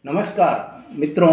नमस्कार मित्रों।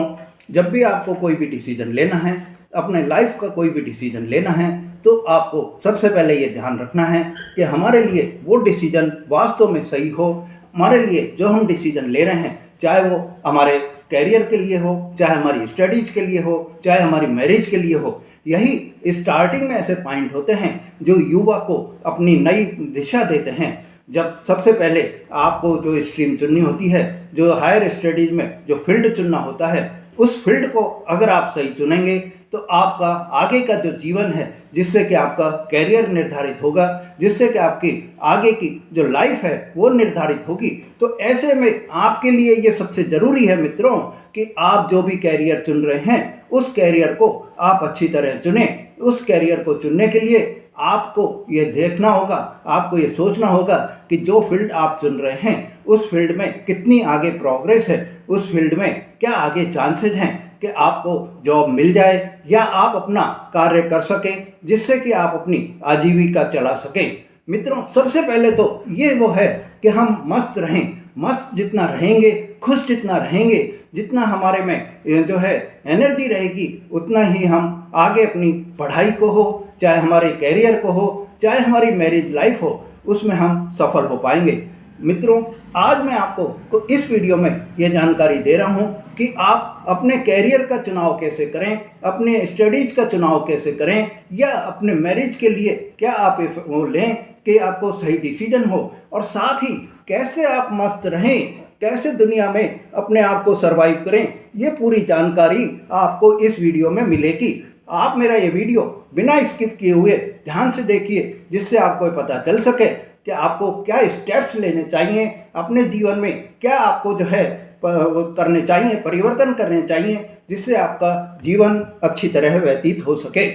जब भी आपको कोई भी डिसीजन लेना है, अपने लाइफ का कोई भी डिसीजन लेना है, तो आपको सबसे पहले ये ध्यान रखना है कि हमारे लिए वो डिसीजन वास्तव में सही हो। हमारे लिए जो हम डिसीजन ले रहे हैं, चाहे वो हमारे कैरियर के लिए हो, चाहे हमारी स्टडीज़ के लिए हो, चाहे हमारी मैरिज के लिए हो, यही स्टार्टिंग में ऐसे पॉइंट होते हैं जो युवा को अपनी नई दिशा देते हैं। जब सबसे पहले आपको जो स्ट्रीम चुननी होती है, जो हायर स्टडीज़ में जो फील्ड चुनना होता है, उस फील्ड को अगर आप सही चुनेंगे तो आपका आगे का जो जीवन है, जिससे कि आपका कैरियर निर्धारित होगा, जिससे कि आपकी आगे की जो लाइफ है वो निर्धारित होगी। तो ऐसे में आपके लिए ये सबसे ज़रूरी है मित्रों कि आप जो भी कैरियर चुन रहे हैं, उस कैरियर को आप अच्छी तरह चुनें। उस कैरियर को चुनने के लिए आपको ये देखना होगा, आपको ये सोचना होगा कि जो फील्ड आप चुन रहे हैं, उस फील्ड में कितनी आगे प्रोग्रेस है, उस फील्ड में क्या आगे चांसेस हैं कि आपको जॉब मिल जाए या आप अपना कार्य कर सकें, जिससे कि आप अपनी आजीविका चला सकें। मित्रों, सबसे पहले तो ये वो है कि हम मस्त रहें। मस्त जितना रहेंगे, खुश जितना रहेंगे, जितना हमारे में जो है एनर्जी रहेगी, उतना ही हम आगे अपनी पढ़ाई को हो, चाहे हमारे कैरियर को हो, चाहे हमारी मैरिज लाइफ हो, उसमें हम सफल हो पाएंगे। मित्रों, आज मैं आपको इस वीडियो में ये जानकारी दे रहा हूँ कि आप अपने कैरियर का चुनाव कैसे करें, अपने स्टडीज़ का चुनाव कैसे करें, या अपने मैरिज के लिए क्या आप वो लें कि आपको सही डिसीजन हो, और साथ ही कैसे आप मस्त रहें, कैसे दुनिया में अपने आप को सरवाइव करें। ये पूरी जानकारी आपको इस वीडियो में मिलेगी। आप मेरा ये वीडियो बिना स्किप किए हुए ध्यान से देखिए, जिससे आपको पता चल सके कि आपको क्या स्टेप्स लेने चाहिए, अपने जीवन में क्या आपको जो है वो करने चाहिए, परिवर्तन करने चाहिए, जिससे आपका जीवन अच्छी तरह व्यतीत हो सके।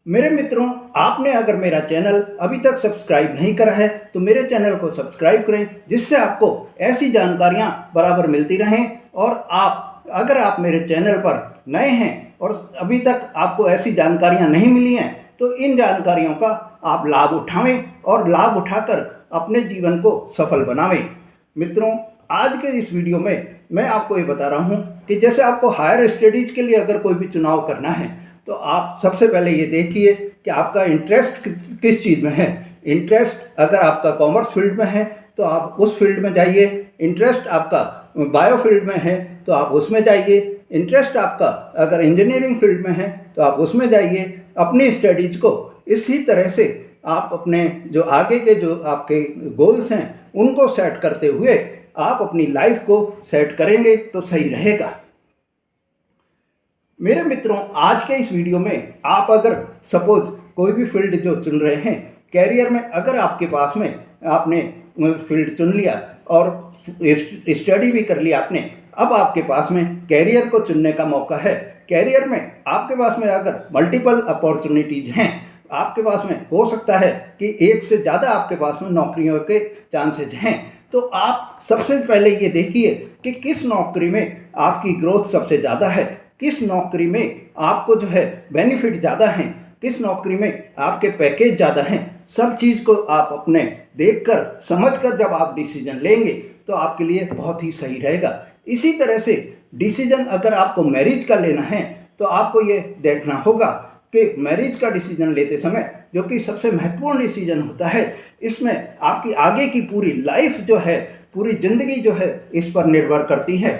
मेरे मित्रों, आपने अगर मेरा चैनल अभी तक सब्सक्राइब नहीं करा है तो मेरे चैनल को सब्सक्राइब करें, जिससे आपको ऐसी जानकारियां बराबर मिलती रहें। और अगर आप मेरे चैनल पर नए हैं और अभी तक आपको ऐसी जानकारियां नहीं मिली हैं, तो इन जानकारियों का आप लाभ उठावें और लाभ उठाकर अपने जीवन को सफल बनावें। मित्रों, आज के इस वीडियो में मैं आपको ये बता रहा हूँ कि जैसे आपको हायर स्टडीज़ के लिए अगर कोई भी चुनाव करना है, तो आप सबसे पहले ये देखिए कि आपका इंटरेस्ट किस चीज़ में है। इंटरेस्ट अगर आपका कॉमर्स फील्ड में है तो आप उस फील्ड में जाइए। इंटरेस्ट आपका बायो फील्ड में है तो आप उसमें जाइए। इंटरेस्ट आपका अगर इंजीनियरिंग फील्ड में है तो आप उसमें जाइए। अपनी स्टडीज़ को इसी तरह से आप अपने जो आगे के जो आपके गोल्स हैं, उनको सेट करते हुए आप अपनी लाइफ को सेट करेंगे तो सही रहेगा। मेरे मित्रों, आज के इस वीडियो में आप अगर सपोज कोई भी फील्ड जो चुन रहे हैं, कैरियर में अगर आपके पास में आपने फील्ड चुन लिया और स्टडी भी कर लिया आपने, अब आपके पास में कैरियर को चुनने का मौका है। कैरियर में आपके पास में अगर मल्टीपल अपॉर्चुनिटीज़ हैं, आपके पास में हो सकता है कि एक से ज़्यादा आपके पास में नौकरियों के चांसेज हैं, तो आप सबसे पहले ये देखिए कि किस नौकरी में आपकी ग्रोथ सबसे ज़्यादा है, किस नौकरी में आपको जो है बेनिफिट ज़्यादा हैं, किस नौकरी में आपके पैकेज ज़्यादा हैं। सब चीज़ को आप अपने देखकर समझकर जब आप डिसीजन लेंगे तो आपके लिए बहुत ही सही रहेगा। इसी तरह से डिसीजन अगर आपको मैरिज का लेना है तो आपको ये देखना होगा कि मैरिज का डिसीजन लेते समय, जो कि सबसे महत्वपूर्ण डिसीजन होता है, इसमें आपकी आगे की पूरी लाइफ जो है, पूरी ज़िंदगी जो है, इस पर निर्भर करती है।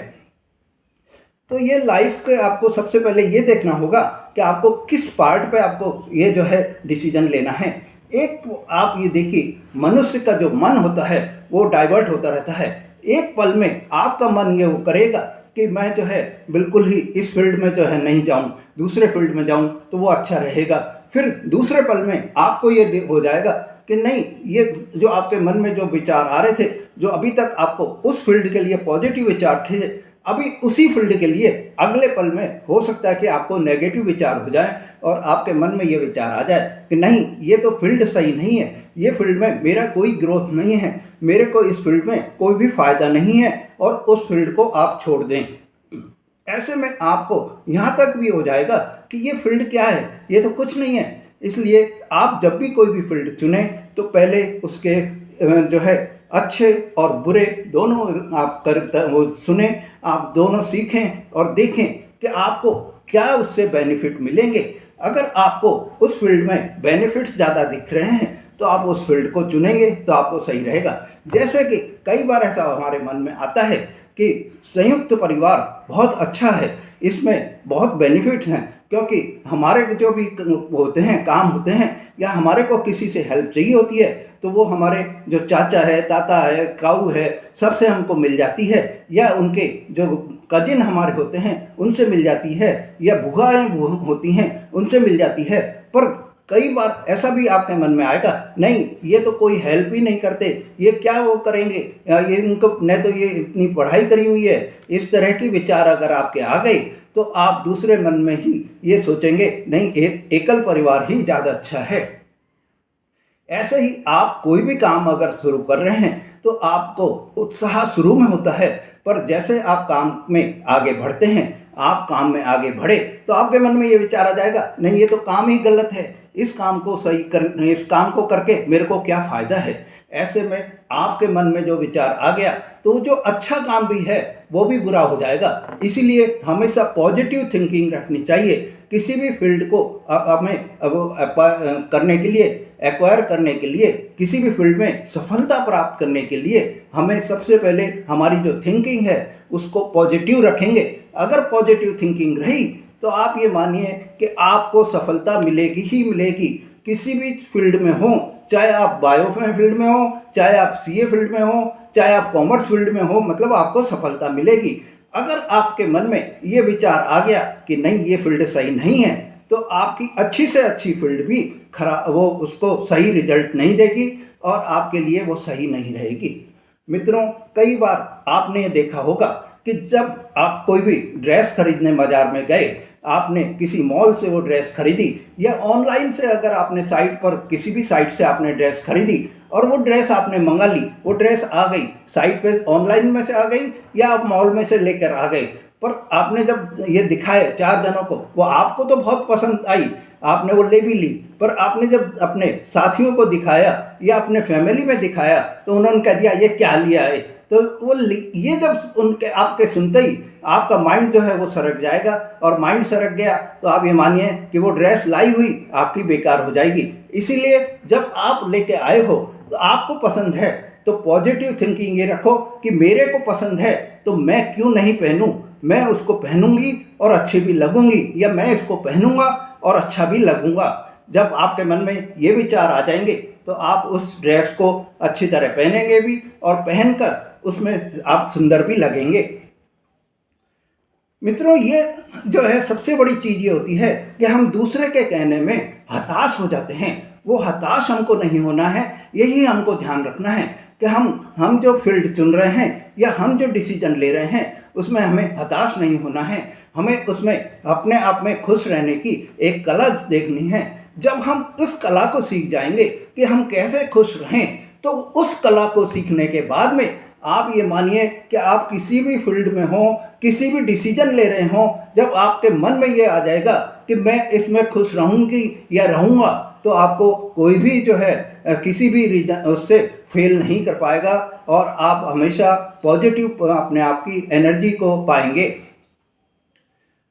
तो ये लाइफ के आपको सबसे पहले ये देखना होगा कि आपको किस पार्ट पे आपको ये जो है डिसीजन लेना है। एक आप ये देखिए, मनुष्य का जो मन होता है वो डाइवर्ट होता रहता है। एक पल में आपका मन ये वो करेगा कि मैं जो है बिल्कुल ही इस फील्ड में जो है नहीं जाऊं, दूसरे फील्ड में जाऊं तो वो अच्छा रहेगा। फिर दूसरे पल में आपको ये हो जाएगा कि नहीं, ये जो आपके मन में जो विचार आ रहे थे, जो अभी तक आपको उस फील्ड के लिए पॉजिटिव विचार थे, अभी उसी फील्ड के लिए अगले पल में हो सकता है कि आपको नेगेटिव विचार हो जाए और आपके मन में ये विचार आ जाए कि नहीं, ये तो फील्ड सही नहीं है, ये फील्ड में मेरा कोई ग्रोथ नहीं है, मेरे को इस फील्ड में कोई भी फ़ायदा नहीं है, और उस फील्ड को आप छोड़ दें। ऐसे में आपको यहाँ तक भी हो जाएगा कि ये फील्ड क्या है, ये तो कुछ नहीं है। इसलिए आप जब भी कोई भी फील्ड चुनें तो पहले उसके जो है अच्छे और बुरे दोनों आप वो सुने, आप दोनों सीखें और देखें कि आपको क्या उससे बेनिफिट मिलेंगे। अगर आपको उस फील्ड में बेनिफिट्स ज़्यादा दिख रहे हैं तो आप उस फील्ड को चुनेंगे तो आपको सही रहेगा। जैसे कि कई बार ऐसा हमारे मन में आता है कि संयुक्त परिवार बहुत अच्छा है, इसमें बहुत बेनिफिट्स हैं, क्योंकि हमारे जो भी होते हैं काम होते हैं या हमारे को किसी से हेल्प चाहिए होती है तो वो हमारे जो चाचा है, ताता है, काऊ है, सबसे हमको मिल जाती है, या उनके जो कजिन हमारे होते हैं उनसे मिल जाती है, या बुआएं होती हैं उनसे मिल जाती है। पर कई बार ऐसा भी आपके मन में आएगा, नहीं ये तो कोई हेल्प ही नहीं करते, ये क्या वो करेंगे, ये इनको न तो ये इतनी पढ़ाई करी हुई है। इस तरह की विचार अगर आपके आ गए तो आप दूसरे मन में ही ये सोचेंगे, नहीं एकल परिवार ही ज़्यादा अच्छा है। ऐसे ही आप कोई भी काम अगर शुरू कर रहे हैं तो आपको उत्साह शुरू में होता है, पर जैसे आप काम में आगे बढ़ते हैं, आप काम में आगे बढ़े तो आपके मन में ये विचार आ जाएगा, नहीं ये तो काम ही गलत है, इस काम को करके मेरे को क्या फ़ायदा है। ऐसे में आपके मन में जो विचार आ गया तो जो अच्छा काम भी है वो भी बुरा हो जाएगा। इसीलिए हमेशा पॉजिटिव थिंकिंग रखनी चाहिए। किसी भी फील्ड को हमें करने के लिए, एक्वायर करने के लिए, किसी भी फील्ड में सफलता प्राप्त करने के लिए हमें सबसे पहले हमारी जो थिंकिंग है उसको पॉजिटिव रखेंगे। अगर पॉजिटिव थिंकिंग रही तो आप ये मानिए कि आपको सफलता मिलेगी ही मिलेगी। किसी भी फील्ड में हो, चाहे आप बायो फील्ड में हो, चाहे आप सीए फील्ड में हो, चाहे आप कॉमर्स फील्ड में हो, मतलब आपको सफलता मिलेगी। अगर आपके मन में ये विचार आ गया कि नहीं ये फील्ड सही नहीं है तो आपकी अच्छी से अच्छी फील्ड भी वो उसको सही रिजल्ट नहीं देगी और आपके लिए वो सही नहीं रहेगी। मित्रों, कई बार आपने ये देखा होगा कि जब आप कोई भी ड्रेस खरीदने बाजार में गए, आपने किसी मॉल से वो ड्रेस खरीदी, या ऑनलाइन से अगर आपने साइट पर किसी भी साइट से आपने ड्रेस खरीदी और वो ड्रेस आपने मंगा ली, वो ड्रेस आ गई साइट पे, ऑनलाइन में से आ गई या आप मॉल में से लेकर आ गए, पर आपने जब ये दिखाए 4 जनों को, वो आपको तो बहुत पसंद आई, आपने वो ले भी ली, पर आपने जब अपने साथियों को दिखाया या अपने फैमिली में दिखाया तो उन्होंने कह दिया ये क्या लिया है। तो वो ये जब उनके आपके सुनते ही आपका माइंड जो है वो सरक जाएगा, और माइंड सरक गया तो आप ये मानिए कि वो ड्रेस लाई हुई आपकी बेकार हो जाएगी। इसीलिए जब आप लेके आए हो तो आपको पसंद है तो पॉजिटिव थिंकिंग ये रखो कि मेरे को पसंद है तो मैं क्यों नहीं पहनूं, मैं उसको पहनूंगी और अच्छी भी लगूंगी, या मैं इसको पहनूंगा और अच्छा भी लगूंगा। जब आपके मन में ये विचार आ जाएंगे तो आप उस ड्रेस को अच्छी तरह पहनेंगे भी और पहनकर उसमें आप सुंदर भी लगेंगे। मित्रों, ये जो है सबसे बड़ी चीज़ ये होती है कि हम दूसरे के कहने में हताश हो जाते हैं। वो हताश हमको नहीं होना है, यही हमको ध्यान रखना है कि हम जो फील्ड चुन रहे हैं या हम जो डिसीजन ले रहे हैं उसमें हमें हताश नहीं होना है। हमें उसमें अपने आप में खुश रहने की एक कला देखनी है। जब हम उस कला को सीख जाएंगे कि हम कैसे खुश रहें, तो उस कला को सीखने के बाद में आप ये मानिए कि आप किसी भी फील्ड में हो, किसी भी डिसीजन ले रहे हो, जब आपके मन में ये आ जाएगा कि मैं इसमें खुश रहूँगी या रहूँगा, तो आपको कोई भी जो है किसी भी रीजन उससे फेल नहीं कर पाएगा और आप हमेशा पॉजिटिव अपने आप की एनर्जी को पाएंगे।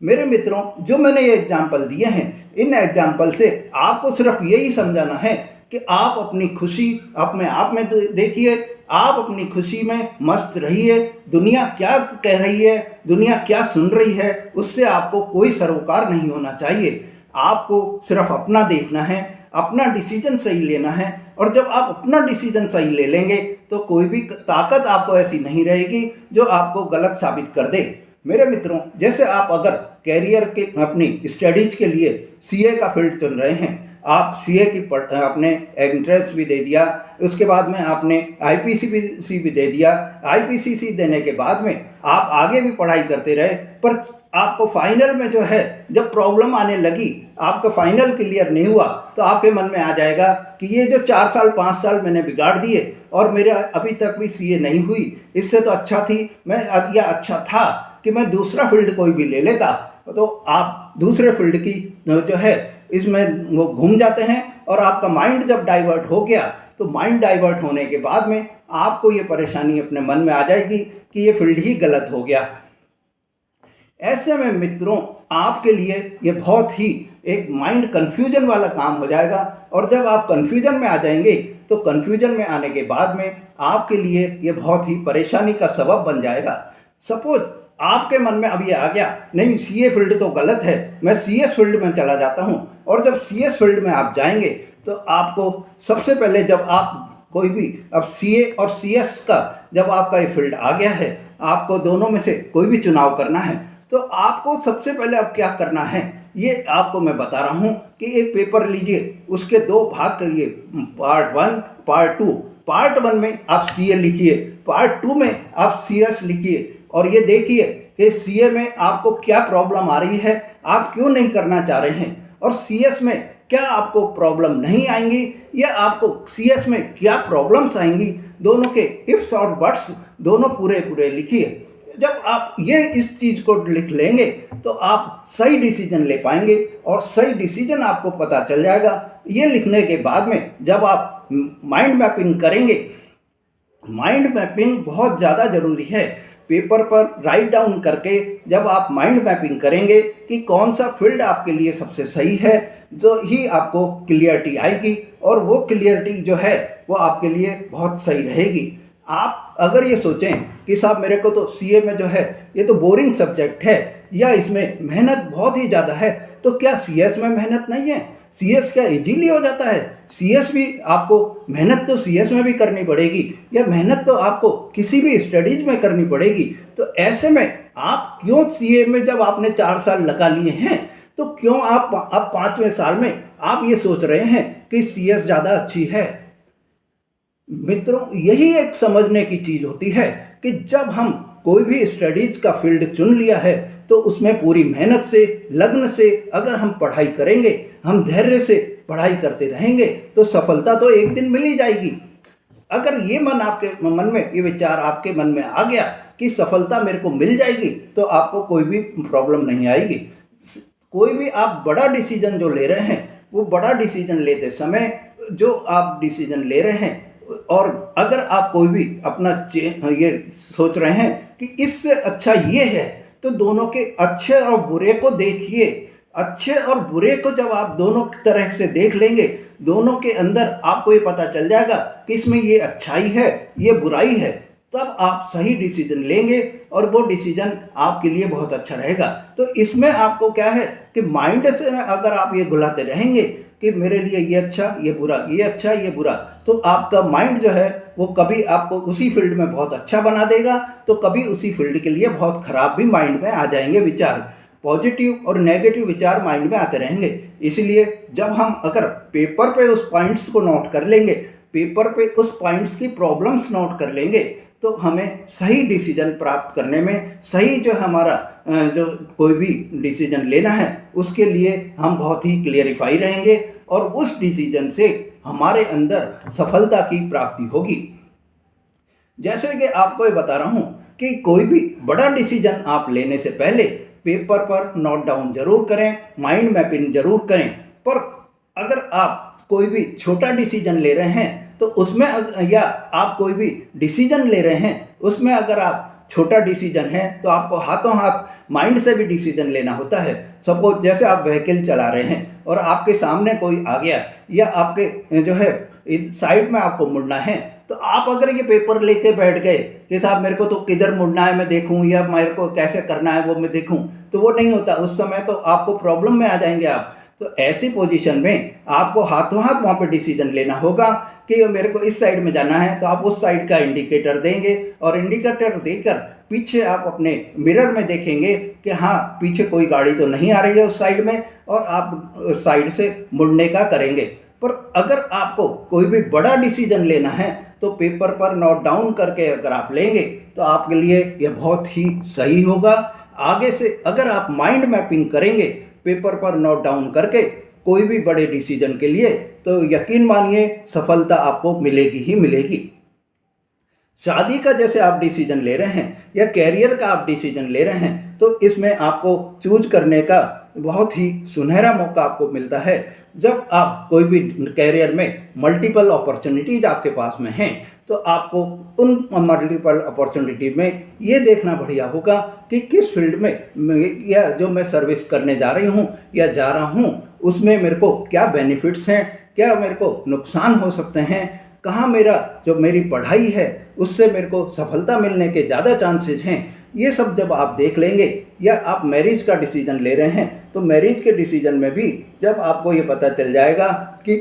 मेरे मित्रों, जो मैंने ये एग्जाम्पल दिए हैं, इन एग्जाम्पल से आपको सिर्फ यही समझाना है कि आप अपनी खुशी अपने आप में देखिए, आप अपनी खुशी में मस्त रहिए। दुनिया क्या कह रही है, दुनिया क्या सुन रही है, उससे आपको कोई सरोकार नहीं होना चाहिए। आपको सिर्फ अपना देखना है, अपना डिसीजन सही लेना है, और जब आप अपना डिसीजन सही ले लेंगे तो कोई भी ताकत आपको ऐसी नहीं रहेगी जो आपको गलत साबित कर दे। मेरे मित्रों, जैसे आप अगर कैरियर के अपनी स्टडीज के लिए सीए का फील्ड चुन रहे हैं, आप सीए की आपने एंट्रेंस भी दे दिया, उसके बाद में आपने आईपीसीसी भी दे दिया, आईपीसीसी देने के बाद में आप आगे भी पढ़ाई करते रहे, पर आपको फाइनल में जो है जब प्रॉब्लम आने लगी, आपका फाइनल क्लियर नहीं हुआ, तो आपके मन में आ जाएगा कि ये जो 4 साल 5 साल मैंने बिगाड़ दिए और मेरा अभी तक भी सीए नहीं हुई, इससे तो अच्छा थी या अच्छा था कि मैं दूसरा फील्ड कोई भी ले लेता। तो आप दूसरे फील्ड की जो है इसमें वो घूम जाते हैं, और आपका माइंड जब डाइवर्ट हो गया तो माइंड डाइवर्ट होने के बाद में आपको ये परेशानी अपने मन में आ जाएगी कि ये फील्ड ही गलत हो गया। ऐसे में मित्रों आपके लिए ये बहुत ही एक माइंड कन्फ्यूजन वाला काम हो जाएगा, और जब आप कन्फ्यूजन में आ जाएंगे तो कन्फ्यूजन में आने के बाद में आपके लिए ये बहुत ही परेशानी का सबब बन जाएगा। सपोज आपके मन में अब ये आ गया, नहीं सीए फील्ड तो गलत है, मैं सीएस फील्ड में चला जाता हूँ। और जब सीएस फील्ड में आप जाएंगे तो आपको सबसे पहले जब आप कोई भी अब सीए और सीएस का जब आपका ये फील्ड आ गया है, आपको दोनों में से कोई भी चुनाव करना है, तो आपको सबसे पहले अब क्या करना है ये आपको मैं बता रहा हूँ कि एक पेपर लीजिए, उसके दो भाग करिए, पार्ट 1 पार्ट 2। पार्ट 1 में आप सीए लिखिए, पार्ट 2 में आप सीएस लिखिए, और ये देखिए कि सीए में आपको क्या प्रॉब्लम आ रही है, आप क्यों नहीं करना चाह रहे हैं, और सीएस में क्या आपको प्रॉब्लम नहीं आएंगी या आपको सीएस में क्या प्रॉब्लम्स आएंगी, दोनों के इफ्स और बट्स दोनों पूरे पूरे लिखिए। जब आप ये इस चीज़ को लिख लेंगे तो आप सही डिसीजन ले पाएंगे, और सही डिसीजन आपको पता चल जाएगा। ये लिखने के बाद में जब आप माइंड मैपिंग करेंगे, माइंड मैपिंग बहुत ज़्यादा ज़रूरी है। पेपर पर राइट डाउन करके जब आप माइंड मैपिंग करेंगे कि कौन सा फील्ड आपके लिए सबसे सही है, जो ही आपको क्लियरिटी आएगी, और वो क्लियरिटी जो है वो आपके लिए बहुत सही रहेगी। आप अगर ये सोचें कि साहब मेरे को तो सीए में जो है ये तो बोरिंग सब्जेक्ट है, या इसमें मेहनत बहुत ही ज़्यादा है, तो क्या सीएस में मेहनत नहीं है? सीएस क्या इजीली हो जाता है? सीएस भी आपको मेहनत तो सीएस में भी करनी पड़ेगी, या मेहनत तो आपको किसी भी स्टडीज में करनी पड़ेगी। तो ऐसे में आप क्यों सीए में जब आपने 4 साल लगा लिए हैं, तो क्यों आप अब 5वें साल में आप ये सोच रहे हैं कि सीएस ज़्यादा अच्छी है? मित्रों यही एक समझने की चीज़ होती है कि जब हम कोई भी स्टडीज़ का फील्ड चुन लिया है तो उसमें पूरी मेहनत से, लगन से अगर हम पढ़ाई करेंगे, हम धैर्य से पढ़ाई करते रहेंगे, तो सफलता तो एक दिन मिल ही जाएगी। अगर ये मन में ये विचार आपके मन में आ गया कि सफलता मेरे को मिल जाएगी, तो आपको कोई भी प्रॉब्लम नहीं आएगी। कोई भी आप बड़ा डिसीजन जो ले रहे हैं, वो बड़ा डिसीजन लेते समय जो आप डिसीजन ले रहे हैं, और अगर आप कोई भी अपना ये सोच रहे हैं कि इससे अच्छा ये है, तो दोनों के अच्छे और बुरे को देखिए। अच्छे और बुरे को जब आप दोनों तरह से देख लेंगे, दोनों के अंदर आपको ये पता चल जाएगा कि इसमें ये अच्छाई है, ये बुराई है, तब आप सही डिसीजन लेंगे और वो डिसीजन आपके लिए बहुत अच्छा रहेगा। तो इसमें आपको क्या है कि माइंड से अगर आप ये घुलाते रहेंगे कि मेरे लिए ये अच्छा ये बुरा, ये अच्छा ये बुरा, तो आपका माइंड जो है वो कभी आपको उसी फील्ड में बहुत अच्छा बना देगा, तो कभी उसी फील्ड के लिए बहुत ख़राब भी माइंड में आ जाएंगे विचार। पॉजिटिव और नेगेटिव विचार माइंड में आते रहेंगे। इसलिए जब हम अगर पेपर पे उस पॉइंट्स को नोट कर लेंगे, पेपर पे उस पॉइंट्स की प्रॉब्लम्स नोट कर लेंगे, तो हमें सही डिसीजन प्राप्त करने में, सही जो हमारा जो कोई भी डिसीजन लेना है उसके लिए हम बहुत ही क्लियरिफाई रहेंगे, और उस डिसीजन से हमारे अंदर सफलता की प्राप्ति होगी। जैसे कि आपको ये बता रहा हूँ कि कोई भी बड़ा डिसीजन आप लेने से पहले पेपर पर नोट डाउन जरूर करें, माइंड मैपिंग जरूर करें। पर अगर आप कोई भी छोटा डिसीजन ले रहे हैं तो उसमें या आप कोई भी डिसीजन ले रहे हैं उसमें अगर आप छोटा डिसीजन है तो आपको हाथों हाथ माइंड से भी डिसीजन लेना होता है। सपोज जैसे आप व्हीकल चला रहे हैं और आपके सामने कोई आ गया, या आपके जो है साइड में आपको मुड़ना है, तो आप अगर ये पेपर लेके बैठ गए कि साहब मेरे को तो किधर मुड़ना है मैं देखूं, या मेरे को कैसे करना है वो मैं देखूं, तो वो नहीं होता। उस समय तो आपको प्रॉब्लम में आ जाएंगे आप। तो ऐसी पोजीशन में आपको हाथों हाथ वहाँ पे डिसीजन लेना होगा कि मेरे को इस साइड में जाना है, तो आप उस साइड का इंडिकेटर देंगे, और इंडिकेटर देकर पीछे आप अपने मिरर में देखेंगे कि हाँ पीछे कोई गाड़ी तो नहीं आ रही है उस साइड में, और आप उस साइड से मुड़ने का करेंगे। पर अगर आपको कोई भी बड़ा डिसीजन लेना है तो पेपर पर नोट डाउन करके अगर आप लेंगे तो आपके लिए यह बहुत ही सही होगा। आगे से अगर आप माइंड मैपिंग करेंगे पेपर पर नोट डाउन करके कोई भी बड़े डिसीजन के लिए, तो यकीन मानिए सफलता आपको मिलेगी ही मिलेगी। शादी का जैसे आप डिसीजन ले रहे हैं या कैरियर का आप डिसीजन ले रहे हैं, तो इसमें आपको चूज करने का बहुत ही सुनहरा मौका आपको मिलता है। जब आप कोई भी कैरियर में मल्टीपल अपॉर्चुनिटीज़ आपके पास में हैं, तो आपको उन मल्टीपल अपॉर्चुनिटी में ये देखना बढ़िया होगा कि किस फील्ड में या जो मैं सर्विस करने जा रही हूँ या जा रहा हूँ, उसमें मेरे को क्या बेनिफिट्स हैं, क्या मेरे को नुकसान हो सकते हैं, कहाँ मेरा जो मेरी पढ़ाई है उससे मेरे को सफलता मिलने के ज़्यादा चांसेस हैं। ये सब जब आप देख लेंगे, या आप मैरिज का डिसीजन ले रहे हैं तो मैरिज के डिसीजन में भी जब आपको ये पता चल जाएगा कि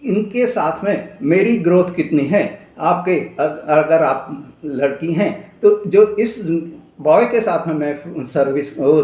इनके साथ में मेरी ग्रोथ कितनी है, आपके अगर आप लड़की हैं तो जो इस बॉय के साथ में मैं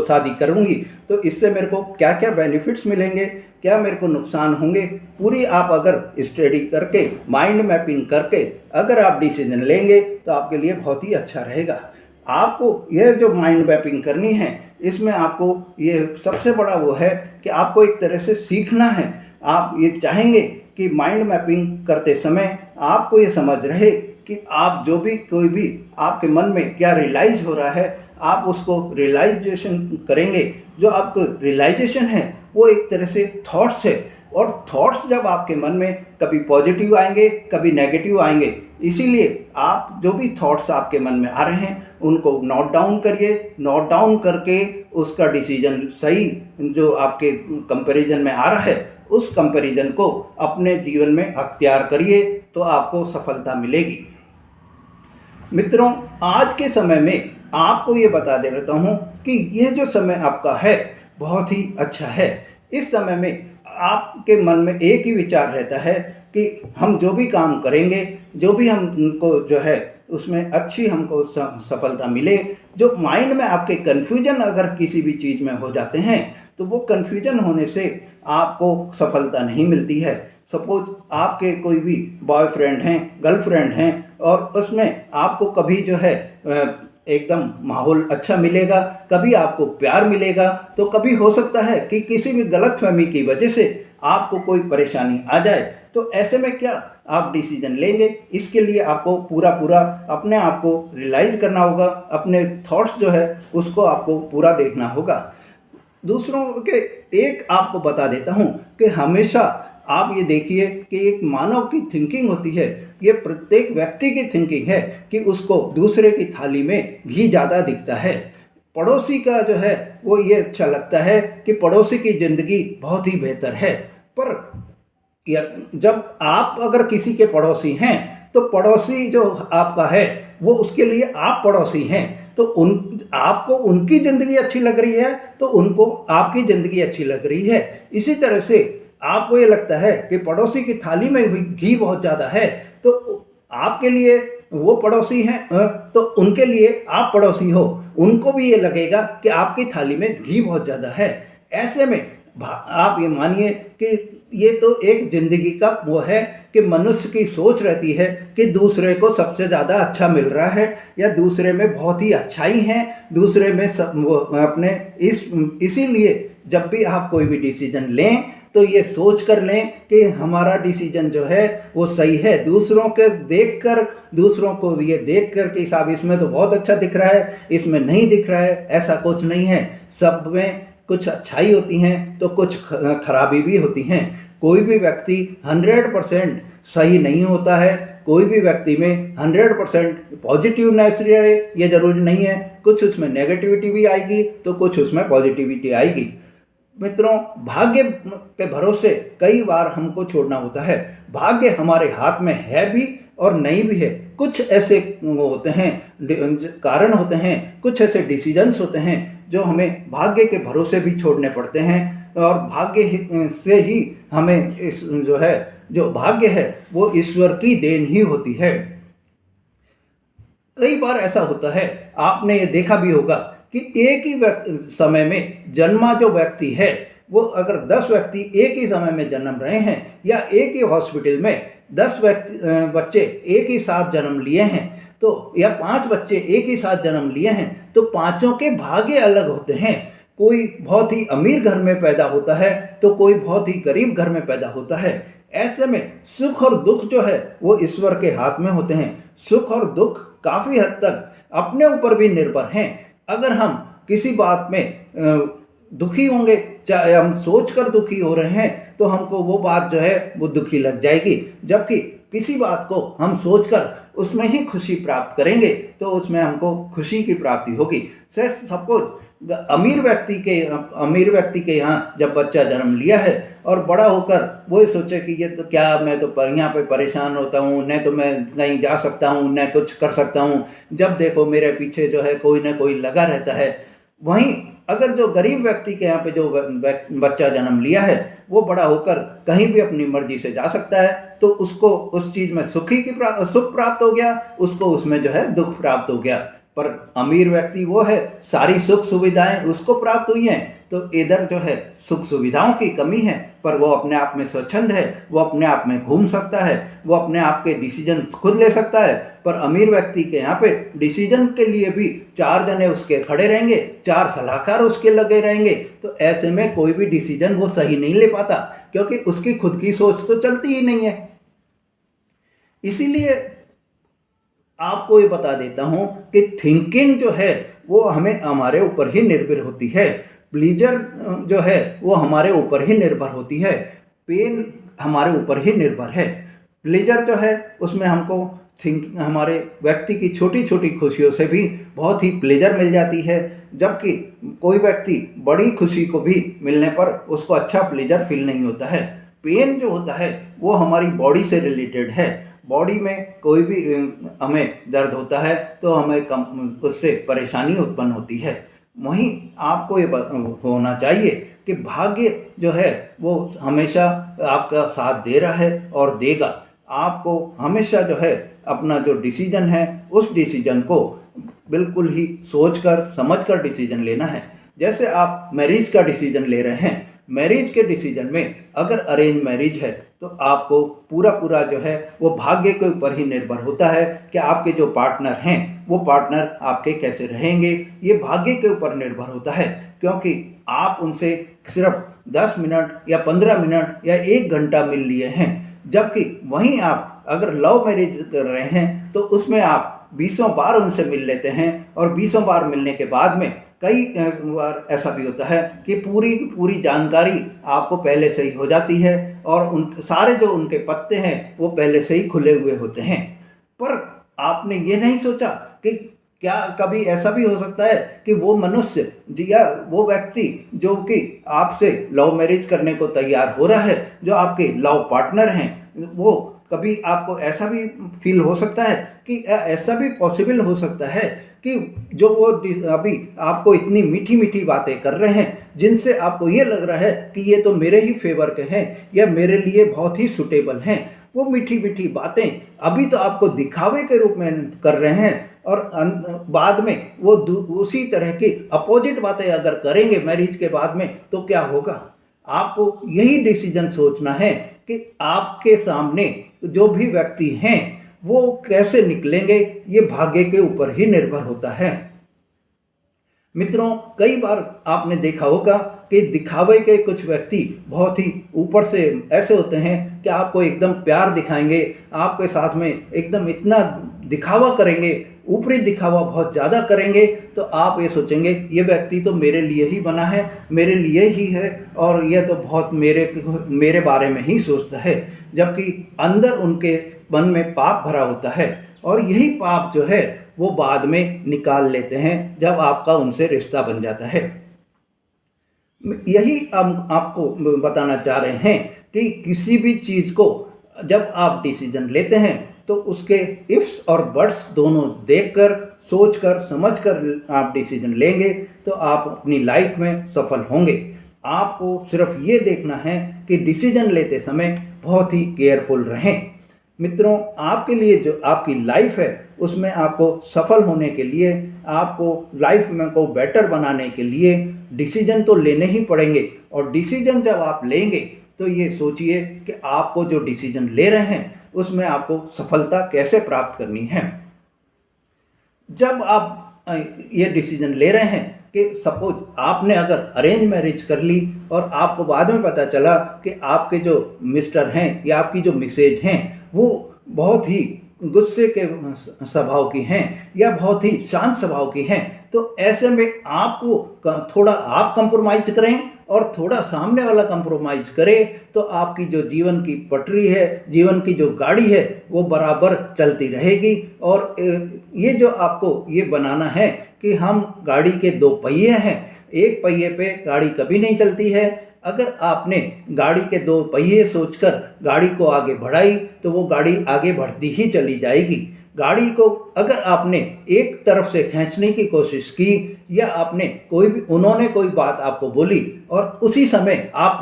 शादी करूंगी तो इससे मेरे को क्या क्या बेनिफिट्स मिलेंगे, क्या मेरे को नुकसान होंगे, पूरी आप अगर स्टडी करके माइंड मैपिंग करके अगर आप डिसीजन लेंगे तो आपके लिए बहुत ही अच्छा रहेगा। आपको यह जो माइंड मैपिंग करनी है, इसमें आपको ये सबसे बड़ा वो है कि आपको एक तरह से सीखना है। आप ये चाहेंगे कि माइंड मैपिंग करते समय आपको ये समझ रहे कि आप जो भी कोई भी आपके मन में क्या रियलाइज हो रहा है, आप उसको रियलाइजेशन करेंगे। जो आपको रियलाइजेशन है वो एक तरह से थॉट्स है, और थॉट्स जब आपके मन में कभी पॉजिटिव आएंगे कभी नेगेटिव आएंगे, इसीलिए आप जो भी थॉट्स आपके मन में आ रहे हैं उनको नोट डाउन करिए। नोट डाउन करके उसका डिसीजन सही जो आपके कंपैरिजन में आ रहा है उस कंपैरिजन को अपने जीवन में अख्तियार करिए, तो आपको सफलता मिलेगी। मित्रों, आज के समय में आपको ये बता दे देता हूँ कि यह जो समय आपका है बहुत ही अच्छा है। इस समय में आपके मन में एक ही विचार रहता है कि हम जो भी काम करेंगे, जो भी हमको जो है उसमें अच्छी हमको सफलता मिले। जो माइंड में आपके कन्फ्यूजन अगर किसी भी चीज़ में हो जाते हैं तो वो कन्फ्यूजन होने से आपको सफलता नहीं मिलती है। सपोज आपके कोई भी बॉयफ्रेंड हैं, गर्लफ्रेंड हैं, और उसमें आपको कभी जो है एकदम माहौल अच्छा मिलेगा, कभी आपको प्यार मिलेगा, तो कभी हो सकता है कि किसी भी गलतफहमी की वजह से आपको कोई परेशानी आ जाए। तो ऐसे में क्या आप डिसीजन लेंगे, इसके लिए आपको पूरा अपने आप को रियलाइज करना होगा, अपने थॉट्स जो है उसको आपको पूरा देखना होगा। दूसरों के एक आपको बता देता हूँ कि हमेशा आप ये देखिए कि एक मानव की थिंकिंग होती है, ये प्रत्येक व्यक्ति की थिंकिंग है कि उसको दूसरे की थाली में घी ज़्यादा दिखता है। पड़ोसी का जो है वो ये अच्छा लगता है कि पड़ोसी की ज़िंदगी बहुत ही बेहतर है। पर जब आप अगर किसी के पड़ोसी हैं तो पड़ोसी जो आपका है वो उसके लिए आप पड़ोसी हैं, तो आपको उनकी ज़िंदगी अच्छी लग रही है तो उनको आपकी ज़िंदगी अच्छी लग रही है। इसी तरह से आपको ये लगता है कि पड़ोसी की थाली में भी घी बहुत ज़्यादा है, तो आपके लिए वो पड़ोसी हैं तो उनके लिए आप पड़ोसी हो, उनको भी ये लगेगा कि आपकी थाली में घी बहुत ज़्यादा है। ऐसे में आप ये मानिए कि ये तो एक ज़िंदगी का वो है कि मनुष्य की सोच रहती है कि दूसरे को सबसे ज़्यादा अच्छा मिल रहा है, या दूसरे में बहुत ही अच्छाई है, दूसरे में सब वो अपने इसीलिए जब भी आप कोई भी डिसीजन लें तो ये सोच कर लें कि हमारा डिसीजन जो है वो सही है। दूसरों के देखकर, दूसरों को ये देख कर कि साहब इसमें तो बहुत अच्छा दिख रहा है, इसमें नहीं दिख रहा है, ऐसा कुछ नहीं है। सब में कुछ अच्छाई होती हैं तो कुछ खराबी भी होती हैं। कोई भी व्यक्ति 100% सही नहीं होता है, कोई भी व्यक्ति में 100% पॉजिटिवनेस रहे ये ज़रूरी नहीं है। कुछ उसमें नेगेटिविटी भी आएगी तो कुछ उसमें पॉजिटिविटी आएगी। मित्रों, भाग्य के भरोसे कई बार हमको छोड़ना होता है। भाग्य हमारे हाथ में है भी और नहीं भी है। कुछ ऐसे होते हैं, कारण होते हैं, कुछ ऐसे डिसीजंस होते हैं जो हमें भाग्य के भरोसे भी छोड़ने पड़ते हैं, और भाग्य से ही हमें इस जो है जो भाग्य है वो ईश्वर की देन ही होती है। कई बार ऐसा होता है, आपने ये देखा भी होगा कि एक ही समय में जन्मा जो व्यक्ति है वो अगर 10 व्यक्ति एक ही समय में जन्म रहे हैं, या एक ही हॉस्पिटल में 10 बच्चे एक ही साथ जन्म लिए हैं, तो या 5 बच्चे एक ही साथ जन्म लिए हैं, तो पांचों के भाग्य अलग होते हैं। कोई बहुत ही अमीर घर में पैदा होता है तो कोई बहुत ही गरीब घर में पैदा होता है। ऐसे में सुख और दुख जो है वो ईश्वर के हाथ में होते हैं। सुख और दुख काफ़ी हद तक अपने ऊपर भी निर्भर हैं। अगर हम किसी बात में दुखी होंगे, चाहे हम सोच कर दुखी हो रहे हैं तो हमको वो बात जो है वो दुखी लग जाएगी। जबकि किसी बात को हम सोचकर उसमें ही खुशी प्राप्त करेंगे तो उसमें हमको खुशी की प्राप्ति होगी। से सपोज अमीर व्यक्ति के यहाँ जब बच्चा जन्म लिया है और बड़ा होकर वो सोचे कि ये तो क्या, मैं तो यहाँ पे परेशान होता हूँ, न तो मैं कहीं जा सकता हूँ न कुछ कर सकता हूँ, जब देखो मेरे पीछे जो है कोई ना कोई लगा रहता है। वहीं अगर जो गरीब व्यक्ति के यहाँ पे जो बच्चा जन्म लिया है वो बड़ा होकर कहीं भी अपनी मर्जी से जा सकता है, तो उसको उस चीज़ में सुख प्राप्त हो गया, उसको उसमें जो है दुख प्राप्त हो गया। पर अमीर व्यक्ति वो है, सारी सुख सुविधाएं उसको प्राप्त हुई हैं, तो इधर जो है सुख सुविधाओं की कमी है, पर वो अपने आप में स्वच्छंद है, वो अपने आप में घूम सकता है, वो अपने आप के डिसीजन खुद ले सकता है। पर अमीर व्यक्ति के यहाँ पे डिसीजन के लिए भी 4 जने उसके खड़े रहेंगे, 4 सलाहकार उसके लगे रहेंगे, तो ऐसे में कोई भी डिसीजन वो सही नहीं ले पाता, क्योंकि उसकी खुद की सोच तो चलती ही नहीं है। इसीलिए आपको ये बता देता हूँ कि थिंकिंग जो है वो हमें हमारे ऊपर ही निर्भर होती है, प्लीजर जो है वो हमारे ऊपर ही निर्भर होती है, पेन हमारे ऊपर ही निर्भर है। प्लेजर जो है उसमें हमको हमारे व्यक्ति की छोटी छोटी खुशियों से भी बहुत ही प्लेजर मिल जाती है, जबकि कोई व्यक्ति बड़ी खुशी को भी मिलने पर उसको अच्छा प्लेजर फील नहीं होता है। पेन जो होता है वो हमारी बॉडी से रिलेटेड है, बॉडी में कोई भी हमें दर्द होता है तो हमें उससे परेशानी उत्पन्न होती है। वहीं आपको ये होना चाहिए कि भाग्य जो है वो हमेशा आपका साथ दे रहा है और देगा। आपको हमेशा जो है अपना जो डिसीजन है उस डिसीजन को बिल्कुल ही सोचकर समझकर डिसीजन लेना है। जैसे आप मैरिज का डिसीजन ले रहे हैं, मैरिज के डिसीजन में अगर अरेंज मैरिज है तो आपको पूरा जो है वो भाग्य के ऊपर ही निर्भर होता है कि आपके जो पार्टनर हैं वो पार्टनर आपके कैसे रहेंगे, ये भाग्य के ऊपर निर्भर होता है। क्योंकि आप उनसे सिर्फ 10 मिनट या 15 मिनट या 1 घंटा मिल लिए हैं, जबकि वहीं आप अगर लव मैरिज कर रहे हैं तो उसमें आप 20 बार उनसे मिल लेते हैं, और 20 बार मिलने के बाद में कई बार ऐसा भी होता है कि पूरी जानकारी आपको पहले से ही हो जाती है और उन सारे जो उनके पत्ते हैं वो पहले से ही खुले हुए होते हैं। पर आपने ये नहीं सोचा कि क्या कभी ऐसा भी हो सकता है कि वो मनुष्य या वो व्यक्ति जो कि आपसे लव मैरिज करने को तैयार हो रहा है, जो आपके लव पार्टनर हैं, वो कभी आपको ऐसा भी फील हो सकता है कि ऐसा भी पॉसिबल हो सकता है कि जो वो अभी आपको इतनी मीठी मीठी बातें कर रहे हैं जिनसे आपको ये लग रहा है कि ये तो मेरे ही फेवर के हैं या मेरे लिए बहुत ही सुटेबल हैं, वो मीठी मीठी बातें अभी तो आपको दिखावे के रूप में कर रहे हैं, और बाद में वो उसी तरह की अपोजिट बातें अगर करेंगे मैरिज के बाद में तो क्या होगा। आपको यही डिसीजन सोचना है कि आपके सामने जो भी व्यक्ति हैं वो कैसे निकलेंगे, ये भाग्य के ऊपर ही निर्भर होता है। मित्रों, कई बार आपने देखा होगा कि दिखावे के कुछ व्यक्ति बहुत ही ऊपर से ऐसे होते हैं कि आपको एकदम प्यार दिखाएंगे, आपके साथ में एकदम इतना दिखावा करेंगे, ऊपरी दिखावा बहुत ज़्यादा करेंगे, तो आप ये सोचेंगे ये व्यक्ति तो मेरे लिए ही बना है, मेरे लिए ही है, और यह तो बहुत मेरे बारे में ही सोचता है, जबकि अंदर उनके मन में पाप भरा होता है, और यही पाप जो है वो बाद में निकाल लेते हैं जब आपका उनसे रिश्ता बन जाता है। यही हम आपको बताना चाह रहे हैं कि किसी भी चीज़ को जब आप डिसीजन लेते हैं तो उसके इफ्स और बट्स दोनों देखकर, सोचकर, समझकर आप डिसीजन लेंगे तो आप अपनी लाइफ में सफल होंगे। आपको सिर्फ ये देखना है कि डिसीजन लेते समय बहुत ही केयरफुल रहें। मित्रों, आपके लिए जो आपकी लाइफ है उसमें आपको सफल होने के लिए, आपको लाइफ में को बेटर बनाने के लिए डिसीजन तो लेने ही पड़ेंगे, और डिसीजन जब आप लेंगे तो ये सोचिए कि आपको जो डिसीजन ले रहे हैं उसमें आपको सफलता कैसे प्राप्त करनी है। जब आप ये डिसीजन ले रहे हैं कि सपोज आपने अगर अरेंज मैरिज कर ली और आपको बाद में पता चला कि आपके जो मिस्टर हैं या आपकी जो मिसेज हैं वो बहुत ही गुस्से के स्वभाव की हैं या बहुत ही शांत स्वभाव की हैं, तो ऐसे में आपको थोड़ा आप कंप्रोमाइज़ करें और थोड़ा सामने वाला कंप्रोमाइज़ करे, तो आपकी जो जीवन की पटरी है, जीवन की जो गाड़ी है, वो बराबर चलती रहेगी। और ये जो आपको ये बनाना है कि हम गाड़ी के दो पहिए हैं, एक पहिए पे गाड़ी कभी नहीं चलती है। अगर आपने गाड़ी के दो पहिए सोचकर गाड़ी को आगे बढ़ाई तो वो गाड़ी आगे बढ़ती ही चली जाएगी। गाड़ी को अगर आपने एक तरफ से खींचने की कोशिश की, या आपने उन्होंने कोई बात आपको बोली और उसी समय आप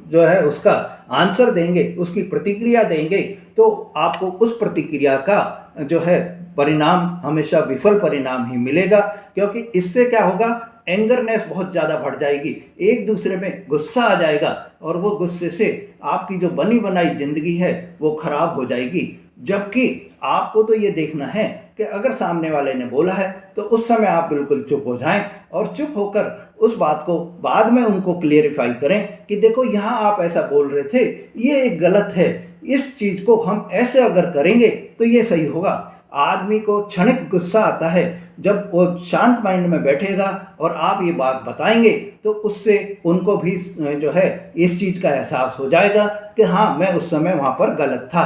जो है उसका आंसर देंगे, उसकी प्रतिक्रिया देंगे, तो आपको उस प्रतिक्रिया का जो है परिणाम हमेशा विफल परिणाम ही मिलेगा। क्योंकि इससे क्या होगा, एंगरनेस बहुत ज़्यादा बढ़ जाएगी, एक दूसरे में गुस्सा आ जाएगा और वो गुस्से से आपकी जो बनी बनाई ज़िंदगी है वो खराब हो जाएगी। जबकि आपको तो ये देखना है कि अगर सामने वाले ने बोला है तो उस समय आप बिल्कुल चुप हो जाएं और चुप होकर उस बात को बाद में उनको क्लियरिफाई करें कि देखो यहाँ आप ऐसा बोल रहे थे, ये एक गलत है, इस चीज़ को हम ऐसे अगर करेंगे तो ये सही होगा। आदमी को क्षणिक गुस्सा आता है, जब वो शांत माइंड में बैठेगा और आप ये बात बताएंगे तो उससे उनको भी जो है इस चीज़ का एहसास हो जाएगा कि हाँ, मैं उस समय वहाँ पर गलत था।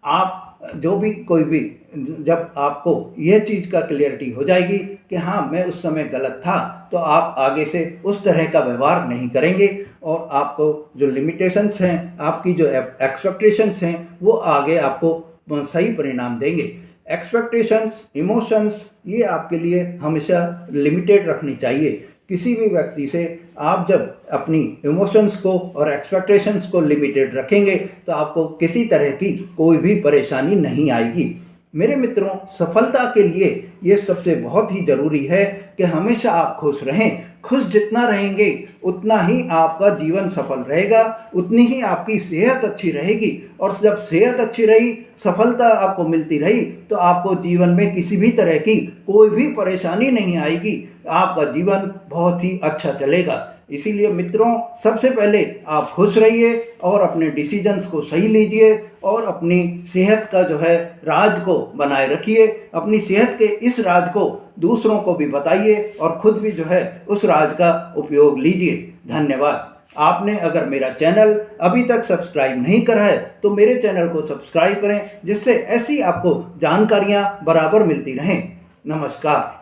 आप जो भी कोई भी, जब आपको यह चीज़ का क्लियरिटी हो जाएगी कि हाँ मैं उस समय गलत था, तो आप आगे से उस तरह का व्यवहार नहीं करेंगे और आपको जो लिमिटेशंस हैं, आपकी जो एक्सपेक्टेशंस हैं, वो आगे आपको सही परिणाम देंगे। एक्सपेक्टेशंस, इमोशंस, ये आपके लिए हमेशा लिमिटेड रखनी चाहिए। किसी भी व्यक्ति से आप जब अपनी इमोशंस को और एक्सपेक्टेशंस को लिमिटेड रखेंगे तो आपको किसी तरह की कोई भी परेशानी नहीं आएगी। मेरे मित्रों, सफलता के लिए ये सबसे बहुत ही ज़रूरी है कि हमेशा आप खुश रहें। खुश जितना रहेंगे उतना ही आपका जीवन सफल रहेगा, उतनी ही आपकी सेहत अच्छी रहेगी। और जब सेहत अच्छी रही, सफलता आपको मिलती रही, तो आपको जीवन में किसी भी तरह की कोई भी परेशानी नहीं आएगी, आपका जीवन बहुत ही अच्छा चलेगा। इसीलिए मित्रों, सबसे पहले आप खुश रहिए और अपने डिसीजंस को सही लीजिए और अपनी सेहत का जो है राज को बनाए रखिए। अपनी सेहत के इस राज को दूसरों को भी बताइए और खुद भी जो है उस राज का उपयोग लीजिए। धन्यवाद। आपने अगर मेरा चैनल अभी तक सब्सक्राइब नहीं करा है तो मेरे चैनल को सब्सक्राइब करें, जिससे ऐसी आपको जानकारियाँ बराबर मिलती रहें। नमस्कार।